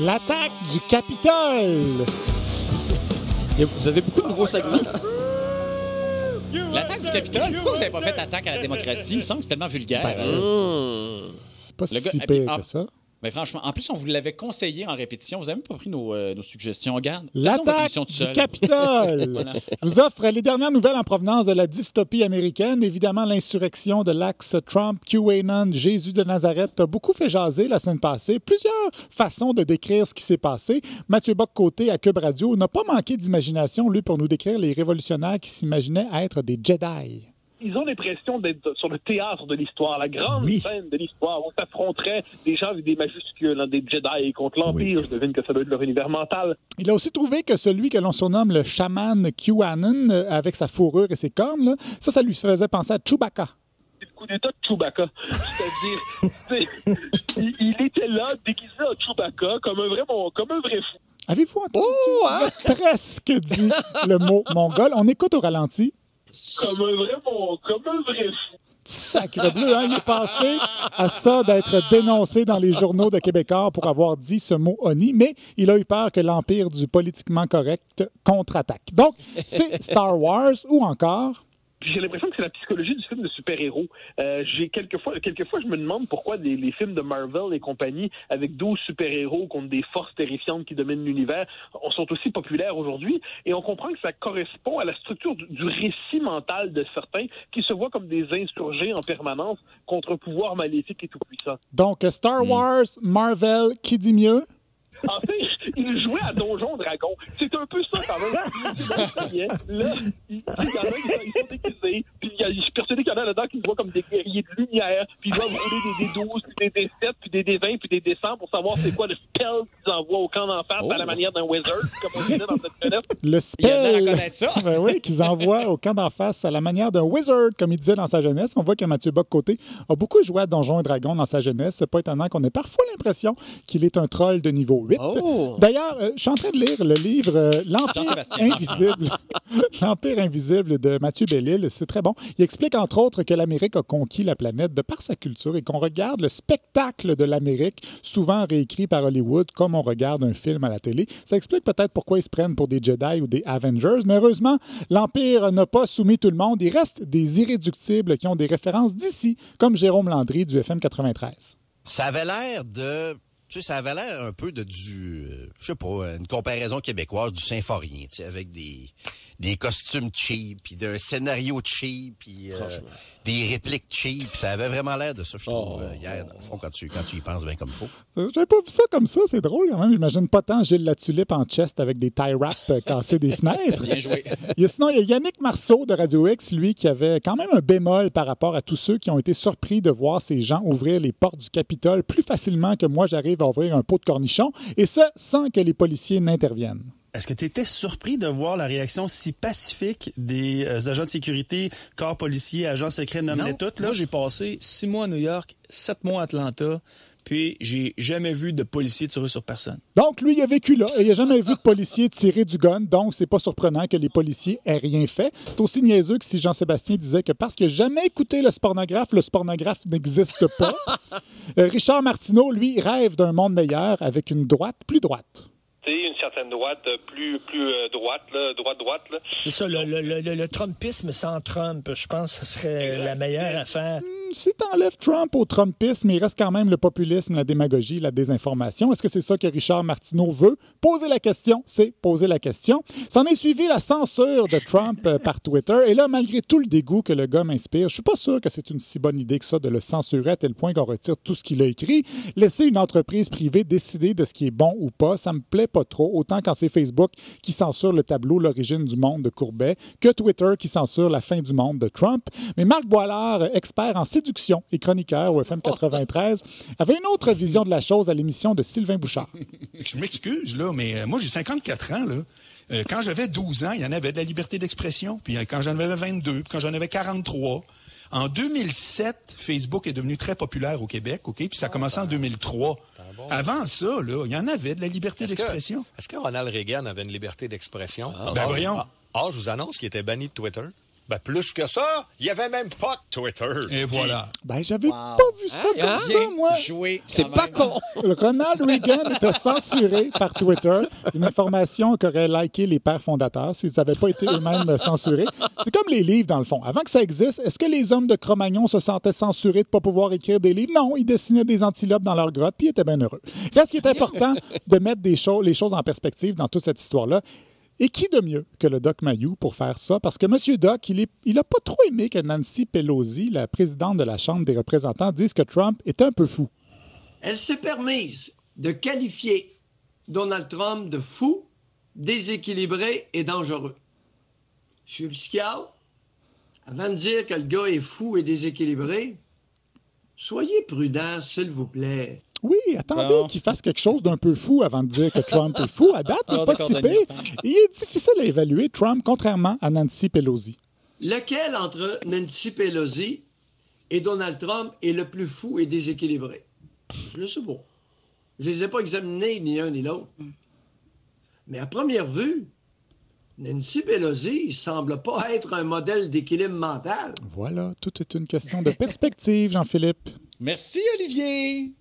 L'attaque du Capitole. Vous avez beaucoup de nouveaux segments. L'attaque du Capitole, pourquoi vous n'avez pas fait attaque à la démocratie? Il me semble que c'est tellement vulgaire. C'est pas Le si gars- pire que ça. Mais franchement, en plus, on vous l'avait conseillé en répétition. Vous n'avez même pas pris nos suggestions. Regarde. L'attaque du Capitole Voilà. vous offre les dernières nouvelles en provenance de la dystopie américaine. Évidemment, l'insurrection de l'axe Trump, QAnon, Jésus de Nazareth a beaucoup fait jaser la semaine passée. Plusieurs façons de décrire ce qui s'est passé. Mathieu Bock-Côté à Cube Radio n'a pas manqué d'imagination, lui, pour nous décrire les révolutionnaires qui s'imaginaient être des Jedi. Ils ont l'impression d'être sur le théâtre de l'histoire, la grande scène de l'histoire, où s'affronteraient des gens avec des majuscules, des Jedi contre l'Empire. Je devine que ça doit être leur univers mental. Il a aussi trouvé que celui que l'on surnomme le chaman QAnon, avec sa fourrure et ses cornes, là, ça lui faisait penser à Chewbacca. C'est le coup d'État de Chewbacca. C'est-à-dire, il était là, déguisé en Chewbacca, comme un vrai fou. Avez-vous entendu? Il a presque dit le mot mongol. On écoute au ralenti. Comme un vrai fou. Sacre bleu, hein? Il est passé à ça d'être dénoncé dans les journaux de Québécois pour avoir dit ce mot honni, mais il a eu peur que l'empire du politiquement correct contre-attaque. Donc, c'est Star Wars ou encore... Puis j'ai l'impression que c'est la psychologie du film de super-héros. Quelquefois, je me demande pourquoi les films de Marvel et compagnie, avec 12 super-héros contre des forces terrifiantes qui dominent l'univers, sont aussi populaires aujourd'hui. Et on comprend que ça correspond à la structure du récit mental de certains qui se voient comme des insurgés en permanence contre un pouvoir maléfique et tout-puissant. Donc, Star Wars, Marvel, qui dit mieux? En fait, il jouait à Donjon Dragon. C'est un peu ça, quand même. Là, il y en a, ils sont déguisés. Puis je suis persuadé qu'il y en a là-dedans qui se voient comme des guerriers de lumière. Puis ils doivent rouler des D12, puis des D7, puis des D20, puis des D100 pour savoir c'est quoi le spell qu'ils envoient au camp d'en face à la manière d'un wizard, comme on disait dans cette fenêtre. Le spell. Il y a à reconnaître ça. Ben oui, qu'ils envoient au camp d'en face à la manière d'un wizard, comme il disait dans sa jeunesse. On voit que Mathieu Bock-Côté a beaucoup joué à Donjons et Dragons dans sa jeunesse. C'est pas étonnant qu'on ait parfois l'impression qu'il est un troll de niveau 8. D'ailleurs, je suis en train de lire le livre L'Empire invisible. L'Empire invisible de Mathieu Bellil. C'est très bon. Il explique entre autres que l'Amérique a conquis la planète de par sa culture et qu'on regarde le spectacle de l'Amérique, souvent réécrit par Hollywood, comme on regarde un film à la télé. Ça explique peut-être pourquoi ils se prennent pour des Jedi ou des Avengers, mais heureusement, l'Empire n'a pas soumis tout le monde. Il reste des irréductibles qui ont des références d'ici, comme Jérôme Landry du FM 93. Ça avait l'air de... Tu sais, ça avait l'air un peu de je sais pas, une comparaison québécoise du Symphorien, tu sais, avec des costumes cheap, puis d'un scénario cheap, puis des répliques cheap. Ça avait vraiment l'air de ça, je trouve, hier, dans le fond, quand tu y penses bien comme il faut. J'avais pas vu ça comme ça, c'est drôle quand même. J'imagine pas tant Gilles Latulippe en chest avec des tie wraps cassés des fenêtres. Bien joué. Sinon, il y a Yannick Marceau de Radio X, lui, qui avait quand même un bémol par rapport à tous ceux qui ont été surpris de voir ces gens ouvrir les portes du Capitole plus facilement que moi, j'arrive à ouvrir un pot de cornichons, et ça sans que les policiers n'interviennent. Est-ce que tu étais surpris de voir la réaction si pacifique des agents de sécurité, corps policiers, agents secrets, nommez toutes? Moi, j'ai passé 6 mois à New York, 7 mois à Atlanta, puis j'ai jamais vu de policier tirer sur personne. Donc, lui, il a vécu là, et il n'a jamais vu de policier tirer du gun, donc c'est pas surprenant que les policiers aient rien fait. C'est aussi niaiseux que si Jean-Sébastien disait que parce qu'il n'a jamais écouté le spornographe n'existe pas. Richard Martineau, lui, rêve d'un monde meilleur avec une droite plus droite. Une certaine droite plus droite, là, droite. Là. C'est ça, le Trumpisme sans Trump, je pense que ce serait la meilleure affaire. Si t'enlèves Trump au Trumpisme, il reste quand même le populisme, la démagogie, la désinformation. Est-ce que c'est ça que Richard Martineau veut? Poser la question, c'est poser la question. S'en est suivi la censure de Trump par Twitter. Et là, malgré tout le dégoût que le gars m'inspire, je suis pas sûr que c'est une si bonne idée que ça de le censurer à tel point qu'on retire tout ce qu'il a écrit. Laisser une entreprise privée décider de ce qui est bon ou pas, ça me plaît pas trop. Autant quand c'est Facebook qui censure le tableau L'origine du monde de Courbet que Twitter qui censure la fin du monde de Trump. Mais Marc Boilard, expert en séduction et chroniqueur au FM 93, avait une autre vision de la chose à l'émission de Sylvain Bouchard. Je m'excuse, là, mais moi, j'ai 54 ans, là. Quand j'avais 12 ans, il y en avait de la liberté d'expression. Puis quand j'en avais 22, puis quand j'en avais 43... En 2007, Facebook est devenu très populaire au Québec, OK? Puis ça a commencé en 2003. Avant ça, là, il y en avait de la liberté d'expression. Est-ce que Ronald Reagan avait une liberté d'expression? Ben voyons. Je vous annonce qu'il était banni de Twitter. Ben, plus que ça, il n'y avait même pas de Twitter. Et voilà. Ben, j'avais pas vu ça comme ça, moi. C'est pas con. Ronald Reagan était censuré par Twitter. Une information qu'auraient liké les pères fondateurs s'ils n'avaient pas été eux-mêmes censurés. C'est comme les livres, dans le fond. Avant que ça existe, est-ce que les hommes de Cro-Magnon se sentaient censurés de ne pas pouvoir écrire des livres? Non, ils dessinaient des antilopes dans leur grotte, puis ils étaient bien heureux. Reste qu'il est important de mettre les choses en perspective dans toute cette histoire-là. Et qui de mieux que le Doc Mayou pour faire ça? Parce que M. Doc, il n'a pas trop aimé que Nancy Pelosi, la présidente de la Chambre des représentants, dise que Trump est un peu fou. Elle s'est permise de qualifier Donald Trump de fou, déséquilibré et dangereux. Je suis psychiatre. Avant de dire que le gars est fou et déséquilibré, soyez prudent, s'il vous plaît. Oui, attendez qu'il fasse quelque chose d'un peu fou avant de dire que Trump est fou. À date, il n'est pas si pire. Il est difficile à évaluer, Trump, contrairement à Nancy Pelosi. Lequel entre Nancy Pelosi et Donald Trump est le plus fou et déséquilibré? Je le sais pas. Je ne les ai pas examinés ni l'un ni l'autre. Mais à première vue, Nancy Pelosi ne semble pas être un modèle d'équilibre mental. Voilà, tout est une question de perspective, Jean-Philippe. Merci, Olivier.